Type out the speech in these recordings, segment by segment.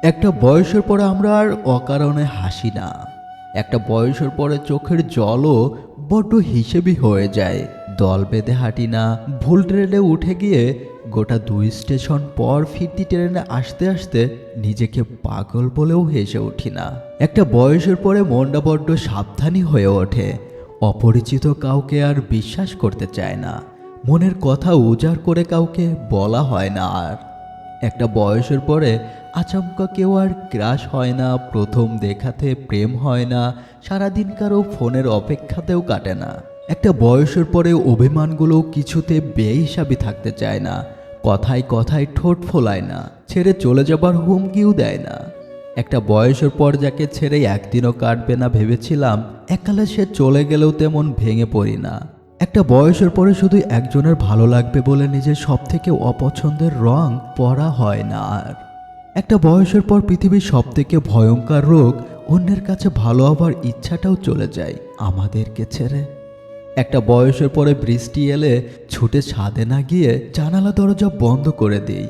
একটা বয়সের পরে আমরা আর অকারণে হাসি না। একটা বয়সের পরে চোখের জলও বড্ড হিসেবি হয়ে যায়। দল বেঁধে হাঁটি না, ভুল ট্রেনে উঠে গিয়ে গোটা 2 স্টেশন পর ফিরতি ট্রেনে আসতে আসতে নিজেকে পাগল বলেও হেসে উঠি না। একটা বয়সের পরে মনটা বড্ড সাবধানী হয়ে ওঠে। অপরিচিত কাউকে আর বিশ্বাস করতে চায় না। মনের কথা উজাড় করে কাউকে বলা হয় না আর। একটা বয়সের পরে আচমকা কেউ আর ক্রাশ হয় না, প্রথম দেখাতে প্রেম হয় না, সারাদিন কারো ফোনের অপেক্ষাতেও কাটে না। একটা বয়সের পরে অভিমানগুলো কিছুতে বেহিসাবি থাকতে চায় না, কথায় কথায় ঠোঁট ফোলায় না, ছেড়ে চলে যাবার হুমকিও দেয় না। একটা বয়সের পর যাকে ছেড়ে একদিনও কাটবে না ভেবেছিলাম, এককালে সে চলে গেলেও তেমন ভেঙে পড়ি না। একটা বয়সের পরে শুধু একজনের ভালো লাগবে বলে নিজের সবথেকে অপছন্দের রং পরা হয় না আর। একটা বয়সের পর পৃথিবীর সবথেকে ভয়ঙ্কর রোগ অন্যের কাছে ভালো হবার ইচ্ছাটাও চলে যায় আমাদেরকে ছেড়ে। একটা বয়সের পরে বৃষ্টি এলে ছুটে ছাদে না গিয়ে জানালা দরজা বন্ধ করে দিই।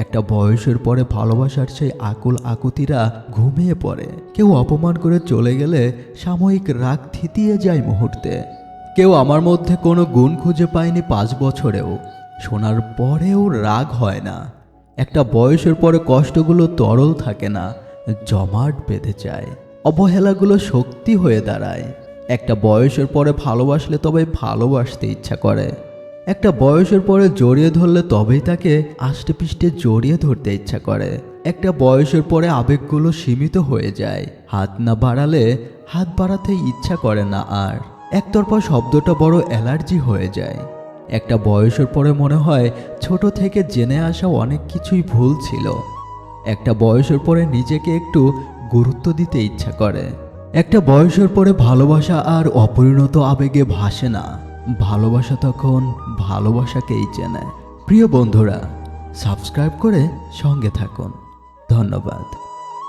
একটা বয়সের পরে ভালোবাসার সেই আকুল আকুতিরা ঘুমিয়ে পড়ে। কেউ অপমান করে চলে গেলে সাময়িক রাগ থিতিয়ে যায় মুহূর্তে। কেউ আমার মধ্যে কোনো গুণ খুঁজে পায়নি 5 বছরেও, শোনার পরেও রাগ হয় না। একটা বয়সের পরে কষ্টগুলো তরল থাকে না, জমাট বেঁধে যায়। অবহেলাগুলো শক্তি হয়ে দাঁড়ায়। একটা বয়সের পরে ভালোবাসলে তবে ভালোবাসতে ইচ্ছা করে। একটা বয়সের পরে জড়িয়ে ধরলে তবেই তাকে আষ্টে পিষ্টে জড়িয়ে ধরতে ইচ্ছা করে। একটা বয়সের পরে আবেগগুলো সীমিত হয়ে যায়। হাত না বাড়ালে হাত বাড়াতে ইচ্ছা করে না আর। একতরফা শব্দটা বড় অ্যালার্জি হয়ে যায়। একটা বয়সের পরে মনে হয় ছোট থেকে জেনে আসা অনেক কিছুই ভুল ছিল। একটা বয়সের পরে নিজেকে একটু গুরুত্ব দিতে ইচ্ছা করে। একটা বয়সের পরে ভালোবাসা আর অপরিণত আবেগে ভাসে না। ভালোবাসা তখন ভালোবাসাকেই চেনে। প্রিয় বন্ধুরা, সাবস্ক্রাইব করে সঙ্গে থাকুন। ধন্যবাদ।